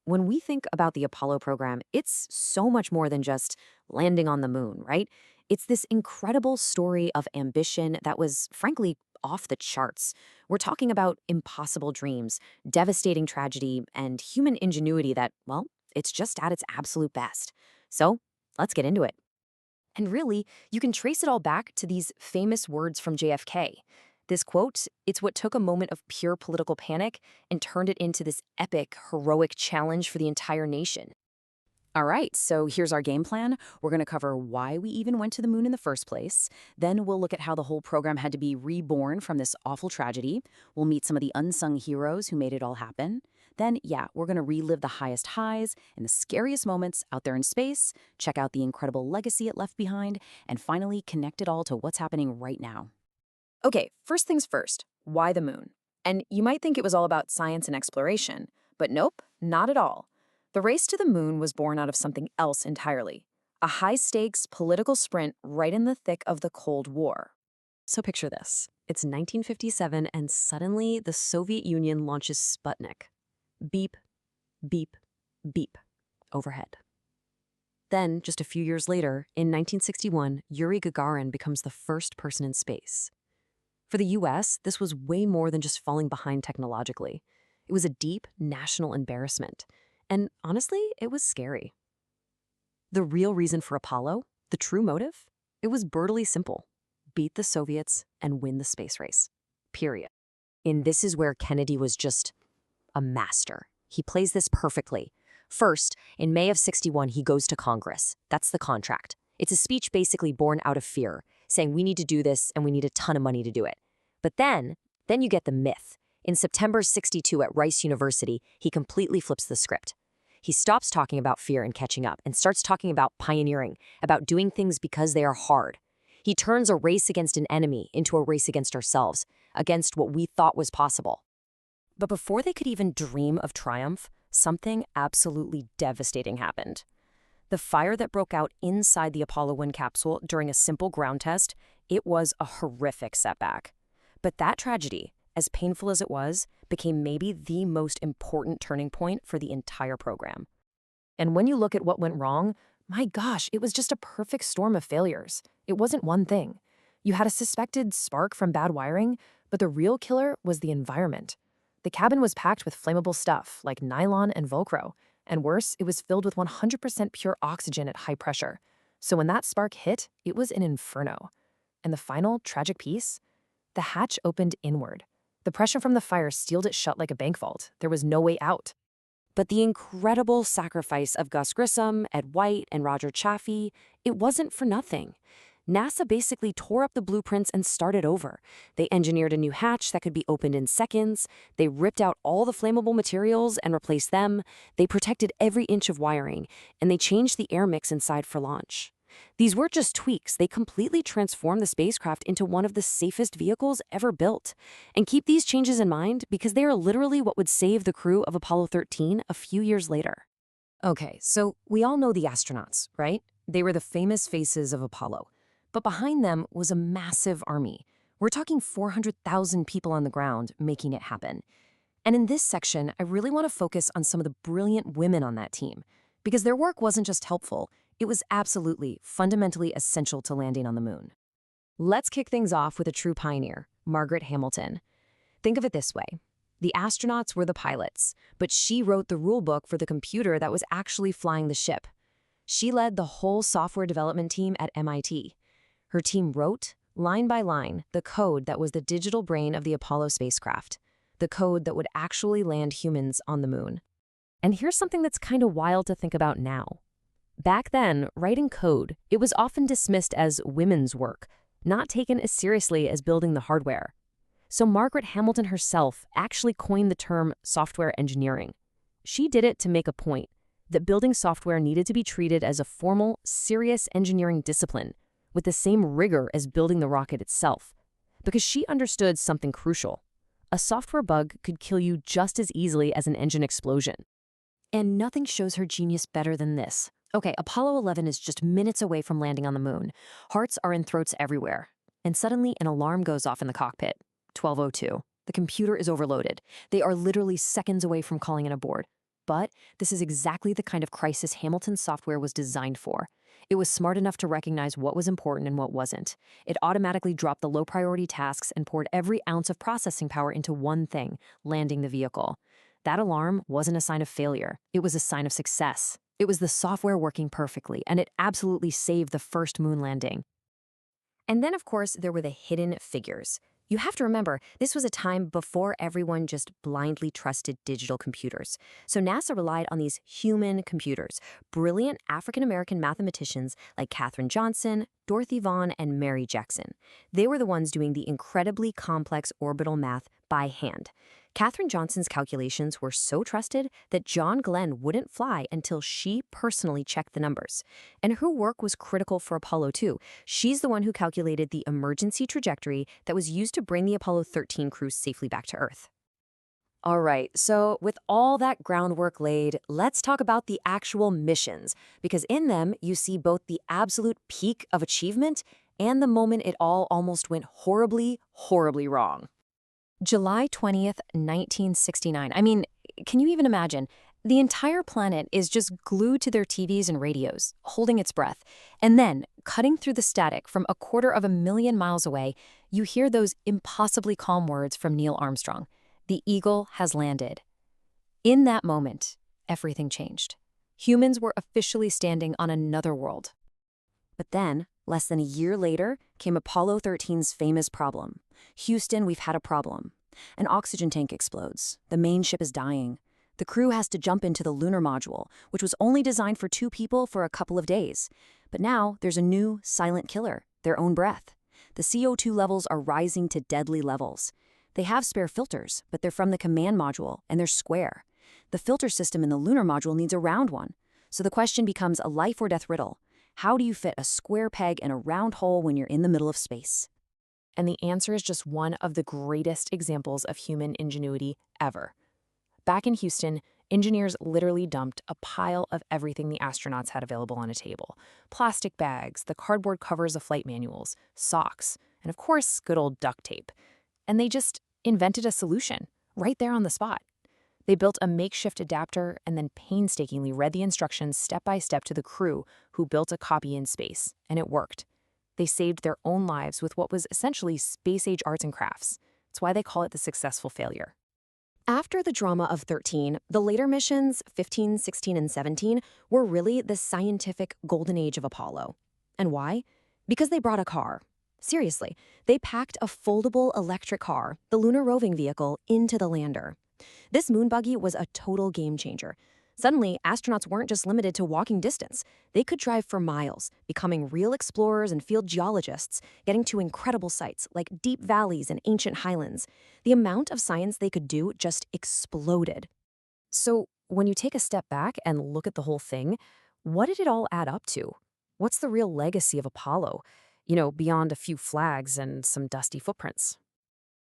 When we think about the Apollo program, it's so much more than just landing on the moon, right? It's this incredible story of ambition that was, frankly, off the charts. We're talking about impossible dreams, devastating tragedy, and human ingenuity that, well, it's just at its absolute best. So let's get into it. And really, you can trace it all back to these famous words from JFK. This quote, it's what took a moment of pure political panic and turned it into this epic, heroic challenge for the entire nation. All right, so here's our game plan. We're going to cover why we even went to the moon in the first place. Then we'll look at how the whole program had to be reborn from this awful tragedy. We'll meet some of the unsung heroes who made it all happen. Then, yeah, we're going to relive the highest highs and the scariest moments out there in space, check out the incredible legacy it left behind, and finally connect it all to what's happening right now. Okay, first things first, why the moon? And you might think it was all about science and exploration, but nope, not at all. The race to the moon was born out of something else entirely, a high-stakes political sprint right in the thick of the Cold War. So picture this. It's 1957 and suddenly the Soviet Union launches Sputnik. Beep, beep, beep, overhead. Then, just a few years later, in 1961, Yuri Gagarin becomes the first person in space. For the US, this was way more than just falling behind technologically. It was a deep national embarrassment. And honestly, it was scary. The real reason for Apollo, the true motive, it was brutally simple. Beat the Soviets and win the space race. Period. And this is where Kennedy was just a master. He plays this perfectly. First, in May of '61, he goes to Congress. That's the contract. It's a speech basically born out of fear, saying we need to do this and we need a ton of money to do it. But then you get the myth. In September '62 at Rice University, he completely flips the script. He stops talking about fear and catching up and starts talking about pioneering, about doing things because they are hard. He turns a race against an enemy into a race against ourselves, against what we thought was possible. But before they could even dream of triumph, something absolutely devastating happened. The fire that broke out inside the Apollo 1 capsule during a simple ground test, it was a horrific setback. But that tragedy, as painful as it was, became maybe the most important turning point for the entire program. And when you look at what went wrong, my gosh, it was just a perfect storm of failures. It wasn't one thing. You had a suspected spark from bad wiring, but the real killer was the environment. The cabin was packed with flammable stuff like nylon and Velcro, and worse, it was filled with 100% pure oxygen at high pressure. So when that spark hit, it was an inferno. And the final, tragic piece? The hatch opened inward. The pressure from the fire sealed it shut like a bank vault. There was no way out. But the incredible sacrifice of Gus Grissom, Ed White, and Roger Chaffee, it wasn't for nothing. NASA basically tore up the blueprints and started over. They engineered a new hatch that could be opened in seconds. They ripped out all the flammable materials and replaced them. They protected every inch of wiring, and they changed the air mix inside for launch. These weren't just tweaks. They completely transformed the spacecraft into one of the safest vehicles ever built. And keep these changes in mind because they are literally what would save the crew of Apollo 13 a few years later. Okay, so we all know the astronauts, right? They were the famous faces of Apollo. But behind them was a massive army. We're talking 400,000 people on the ground making it happen. And in this section, I really want to focus on some of the brilliant women on that team, because their work wasn't just helpful, it was absolutely, fundamentally essential to landing on the moon. Let's kick things off with a true pioneer, Margaret Hamilton. Think of it this way. The astronauts were the pilots, but she wrote the rulebook for the computer that was actually flying the ship. She led the whole software development team at MIT. Her team wrote, line by line, the code that was the digital brain of the Apollo spacecraft, the code that would actually land humans on the moon. And here's something that's kind of wild to think about now. Back then, writing code, it was often dismissed as women's work, not taken as seriously as building the hardware. So Margaret Hamilton herself actually coined the term software engineering. She did it to make a point that building software needed to be treated as a formal, serious engineering discipline, with the same rigor as building the rocket itself, because she understood something crucial. A software bug could kill you just as easily as an engine explosion. And nothing shows her genius better than this. Okay, Apollo 11 is just minutes away from landing on the moon. Hearts are in throats everywhere. And suddenly an alarm goes off in the cockpit. 12:02. The computer is overloaded. They are literally seconds away from calling in a board. But this is exactly the kind of crisis Hamilton's software was designed for. It was smart enough to recognize what was important and what wasn't. It automatically dropped the low-priority tasks and poured every ounce of processing power into one thing, landing the vehicle. That alarm wasn't a sign of failure. It was a sign of success. It was the software working perfectly, and it absolutely saved the first moon landing. And then, of course, there were the hidden figures. You have to remember, this was a time before everyone just blindly trusted digital computers. So NASA relied on these human computers, brilliant African-American mathematicians like Katherine Johnson, Dorothy Vaughan, and Mary Jackson. They were the ones doing the incredibly complex orbital math by hand. Katherine Johnson's calculations were so trusted that John Glenn wouldn't fly until she personally checked the numbers. And her work was critical for Apollo 2. She's the one who calculated the emergency trajectory that was used to bring the Apollo 13 crew safely back to Earth. All right, so with all that groundwork laid, let's talk about the actual missions, because in them you see both the absolute peak of achievement and the moment it all almost went horribly, horribly wrong. July 20th, 1969. I mean, can you even imagine? The entire planet is just glued to their TVs and radios, holding its breath. And then, cutting through the static from 250,000 miles away, you hear those impossibly calm words from Neil Armstrong. The Eagle has landed. In that moment, everything changed. Humans were officially standing on another world. But then, less than a year later, came Apollo 13's famous problem. Houston, we've had a problem. An oxygen tank explodes. The main ship is dying. The crew has to jump into the lunar module, which was only designed for 2 people for a couple of days. But now there's a new silent killer, their own breath. The CO2 levels are rising to deadly levels. They have spare filters, but they're from the command module, and they're square. The filter system in the lunar module needs a round one. So the question becomes a life or death riddle. How do you fit a square peg in a round hole when you're in the middle of space? And the answer is just one of the greatest examples of human ingenuity ever. Back in Houston, engineers literally dumped a pile of everything the astronauts had available on a table. Plastic bags, the cardboard covers of flight manuals, socks, and of course, good old duct tape. And they just invented a solution, right there on the spot. They built a makeshift adapter and then painstakingly read the instructions step by step to the crew who built a copy in space, and it worked. They saved their own lives with what was essentially space-age arts and crafts. It's why they call it the successful failure. After the drama of 13, the later missions, 15, 16, and 17, were really the scientific golden age of Apollo. And why? Because they brought a car. Seriously, they packed a foldable electric car, the lunar roving vehicle, into the lander. This moon buggy was a total game changer. Suddenly, astronauts weren't just limited to walking distance. They could drive for miles, becoming real explorers and field geologists, getting to incredible sites like deep valleys and ancient highlands. The amount of science they could do just exploded. So, when you take a step back and look at the whole thing, what did it all add up to? What's the real legacy of Apollo? Beyond a few flags and some dusty footprints.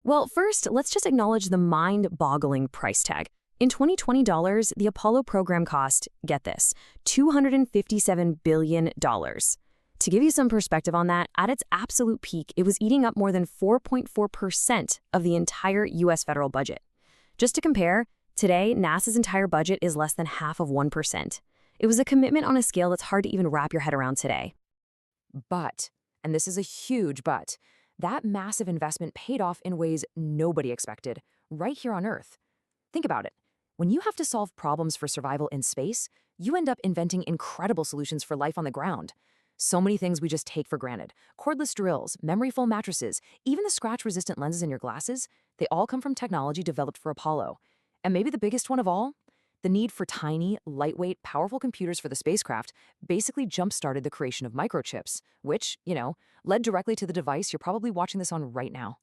Well, first, let's just acknowledge the mind-boggling price tag. In 2020 dollars, the Apollo program cost, get this, $257 billion. To give you some perspective on that, at its absolute peak, it was eating up more than 4.4% of the entire U.S. federal budget. Just to compare, today, NASA's entire budget is less than half of 1%. It was a commitment on a scale that's hard to even wrap your head around today. But, and this is a huge but, that massive investment paid off in ways nobody expected, right here on Earth. Think about it. When you have to solve problems for survival in space, you end up inventing incredible solutions for life on the ground. So many things we just take for granted. Cordless drills, memory foam mattresses, even the scratch-resistant lenses in your glasses, they all come from technology developed for Apollo. And maybe the biggest one of all? The need for tiny, lightweight, powerful computers for the spacecraft basically jump-started the creation of microchips, which, led directly to the device you're probably watching this on right now.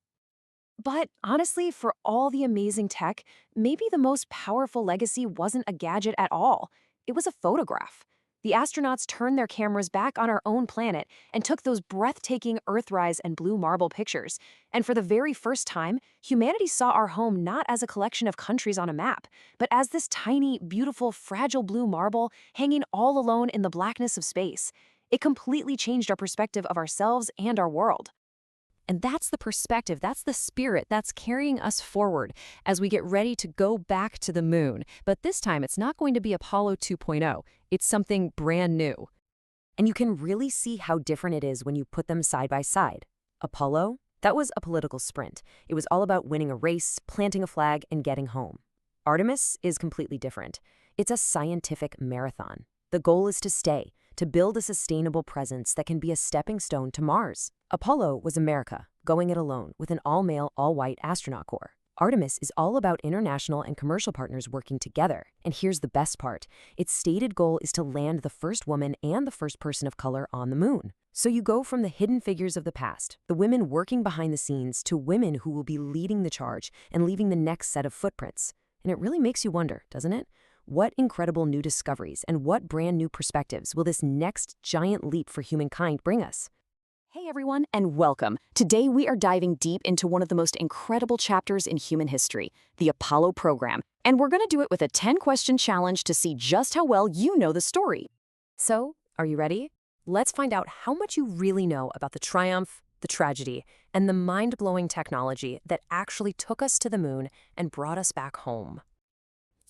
But honestly, for all the amazing tech, maybe the most powerful legacy wasn't a gadget at all. It was a photograph. The astronauts turned their cameras back on our own planet and took those breathtaking Earthrise and blue marble pictures. And for the very first time, humanity saw our home not as a collection of countries on a map, but as this tiny, beautiful, fragile blue marble hanging all alone in the blackness of space. It completely changed our perspective of ourselves and our world. And that's the perspective, that's the spirit that's carrying us forward as we get ready to go back to the moon. But this time, it's not going to be Apollo 2.0. It's something brand new. And you can really see how different it is when you put them side by side. Apollo, that was a political sprint. It was all about winning a race, planting a flag, and getting home. Artemis is completely different. It's a scientific marathon. The goal is to stay, to build a sustainable presence that can be a stepping stone to Mars. Apollo was America, going it alone with an all-male, all-white astronaut corps. Artemis is all about international and commercial partners working together. And here's the best part. Its stated goal is to land the first woman and the first person of color on the moon. So you go from the hidden figures of the past, the women working behind the scenes, to women who will be leading the charge and leaving the next set of footprints. And it really makes you wonder, doesn't it? What incredible new discoveries and what brand new perspectives will this next giant leap for humankind bring us? Hey everyone, and welcome. Today we are diving deep into one of the most incredible chapters in human history, the Apollo program. And we're going to do it with a 10-question challenge to see just how well you know the story. So, are you ready? Let's find out how much you really know about the triumph, the tragedy, and the mind-blowing technology that actually took us to the moon and brought us back home.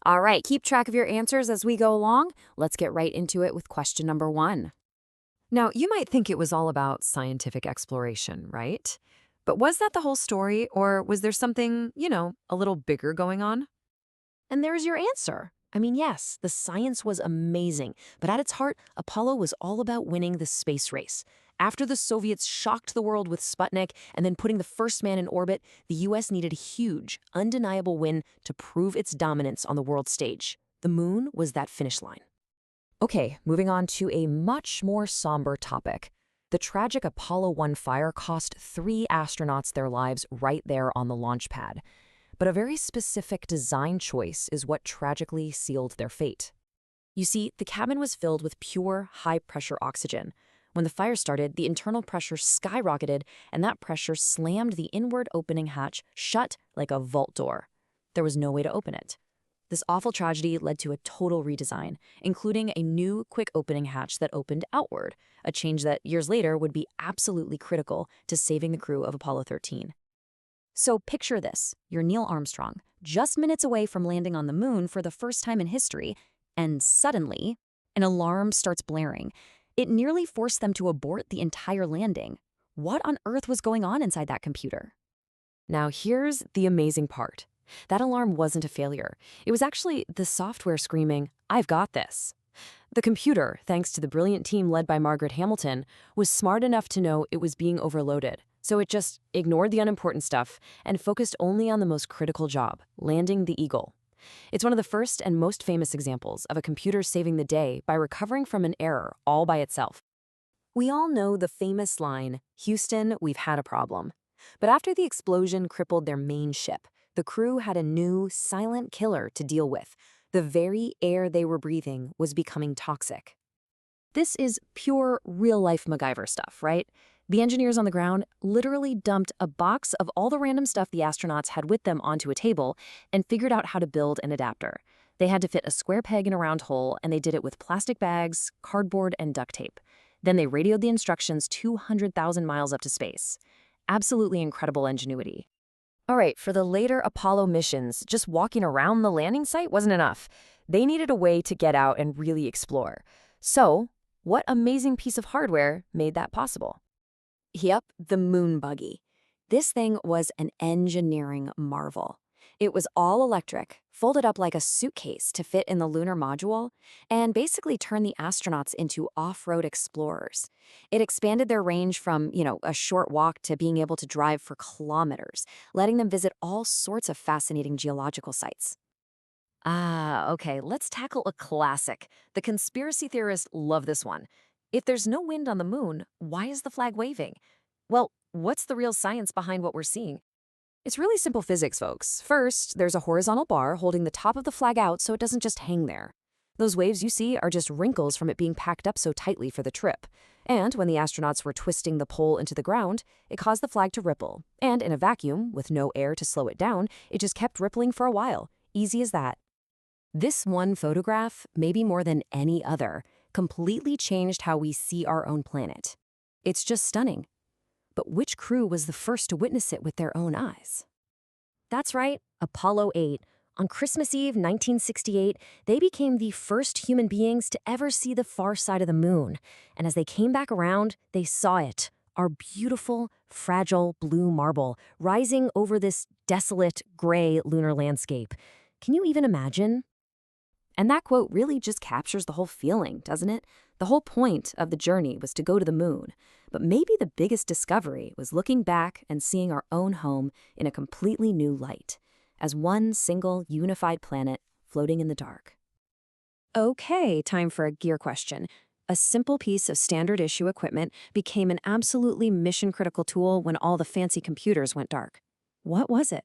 All right, keep track of your answers as we go along. Let's get right into it with question number 1. Now, you might think it was all about scientific exploration, right? But was that the whole story, or was there something, a little bigger going on? And there's your answer. I mean, yes, the science was amazing, but at its heart, Apollo was all about winning the space race. After the Soviets shocked the world with Sputnik and then putting the first man in orbit, the US needed a huge, undeniable win to prove its dominance on the world stage. The moon was that finish line. Okay, moving on to a much more somber topic. The tragic Apollo 1 fire cost 3 astronauts their lives right there on the launch pad. But a very specific design choice is what tragically sealed their fate. You see, the cabin was filled with pure, high-pressure oxygen. When the fire started, the internal pressure skyrocketed, and that pressure slammed the inward opening hatch shut like a vault door. There was no way to open it. This awful tragedy led to a total redesign, including a new quick opening hatch that opened outward, a change that years later would be absolutely critical to saving the crew of Apollo 13. So picture this, you're Neil Armstrong, just minutes away from landing on the moon for the first time in history, and suddenly, an alarm starts blaring. It nearly forced them to abort the entire landing. What on earth was going on inside that computer? Now here's the amazing part. That alarm wasn't a failure. It was actually the software screaming, "I've got this." The computer, thanks to the brilliant team led by Margaret Hamilton, was smart enough to know it was being overloaded. So it just ignored the unimportant stuff and focused only on the most critical job, landing the Eagle. It's one of the first and most famous examples of a computer saving the day by recovering from an error all by itself. We all know the famous line, "Houston, we've had a problem." But after the explosion crippled their main ship, the crew had a new, silent killer to deal with. The very air they were breathing was becoming toxic. This is pure, real-life MacGyver stuff, right? The engineers on the ground literally dumped a box of all the random stuff the astronauts had with them onto a table and figured out how to build an adapter. They had to fit a square peg in a round hole, and they did it with plastic bags, cardboard, and duct tape. Then they radioed the instructions 200,000 miles up to space. Absolutely incredible ingenuity. All right, for the later Apollo missions, just walking around the landing site wasn't enough. They needed a way to get out and really explore. So, what amazing piece of hardware made that possible? Yep, the moon buggy. This thing was an engineering marvel. It was all electric, folded up like a suitcase to fit in the lunar module, and basically turned the astronauts into off-road explorers. It expanded their range from, a short walk to being able to drive for kilometers, letting them visit all sorts of fascinating geological sites. Okay, let's tackle a classic. The conspiracy theorists love this one. If there's no wind on the moon, why is the flag waving? Well, what's the real science behind what we're seeing? It's really simple physics, folks. First, there's a horizontal bar holding the top of the flag out so it doesn't just hang there. Those waves you see are just wrinkles from it being packed up so tightly for the trip. And when the astronauts were twisting the pole into the ground, it caused the flag to ripple. And in a vacuum, with no air to slow it down, it just kept rippling for a while. Easy as that. This one photograph, maybe more than any other, completely changed how we see our own planet. It's just stunning. But which crew was the first to witness it with their own eyes? That's right, Apollo 8. On Christmas Eve 1968, they became the first human beings to ever see the far side of the moon. And as they came back around, they saw it, our beautiful, fragile blue marble, rising over this desolate, gray lunar landscape. Can you even imagine? And that quote really just captures the whole feeling, doesn't it? The whole point of the journey was to go to the moon. But maybe the biggest discovery was looking back and seeing our own home in a completely new light, as one single unified planet floating in the dark. Okay, time for a gear question. A simple piece of standard issue equipment became an absolutely mission-critical tool when all the fancy computers went dark. What was it?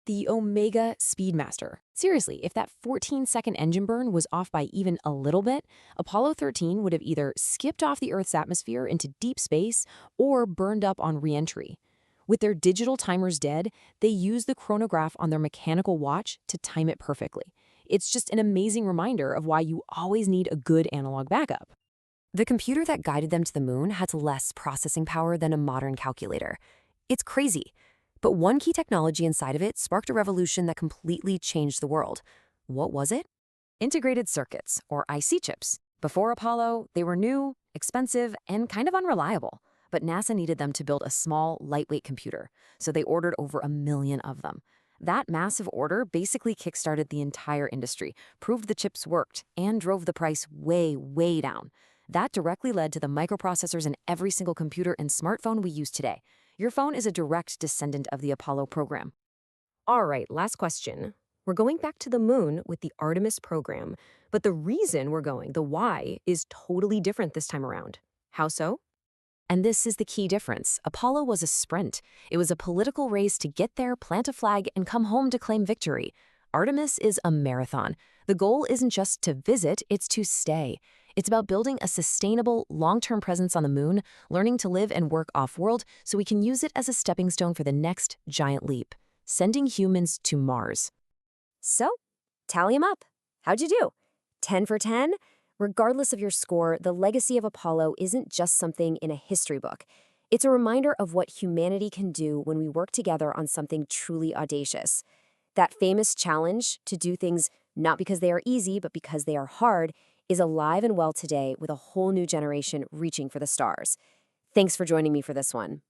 The Omega Speedmaster. Seriously, if that 14-second engine burn was off by even a little bit, Apollo 13 would have either skipped off the Earth's atmosphere into deep space or burned up on re-entry. With their digital timers dead, they used the chronograph on their mechanical watch to time it perfectly. It's just an amazing reminder of why you always need a good analog backup. The computer that guided them to the moon had less processing power than a modern calculator. It's crazy. But one key technology inside of it sparked a revolution that completely changed the world. What was it? Integrated circuits, or IC chips. Before Apollo, they were new, expensive, and kind of unreliable. But NASA needed them to build a small, lightweight computer, so they ordered over 1 million of them. That massive order basically kickstarted the entire industry, proved the chips worked, and drove the price way, way down. That directly led to the microprocessors in every single computer and smartphone we use today. Your phone is a direct descendant of the Apollo program. All right, last question. We're going back to the moon with the Artemis program, but the reason we're going, the why, is totally different this time around. How so? And this is the key difference. Apollo was a sprint. It was a political race to get there, plant a flag, and come home to claim victory. Artemis is a marathon. The goal isn't just to visit, it's to stay. It's about building a sustainable, long-term presence on the moon, learning to live and work off-world so we can use it as a stepping stone for the next giant leap, sending humans to Mars. So, tally 'em up. How'd you do? 10 for 10? Regardless of your score, the legacy of Apollo isn't just something in a history book. It's a reminder of what humanity can do when we work together on something truly audacious. That famous challenge to do things not because they are easy, but because they are hard, is alive and well today with a whole new generation reaching for the stars. Thanks for joining me for this one.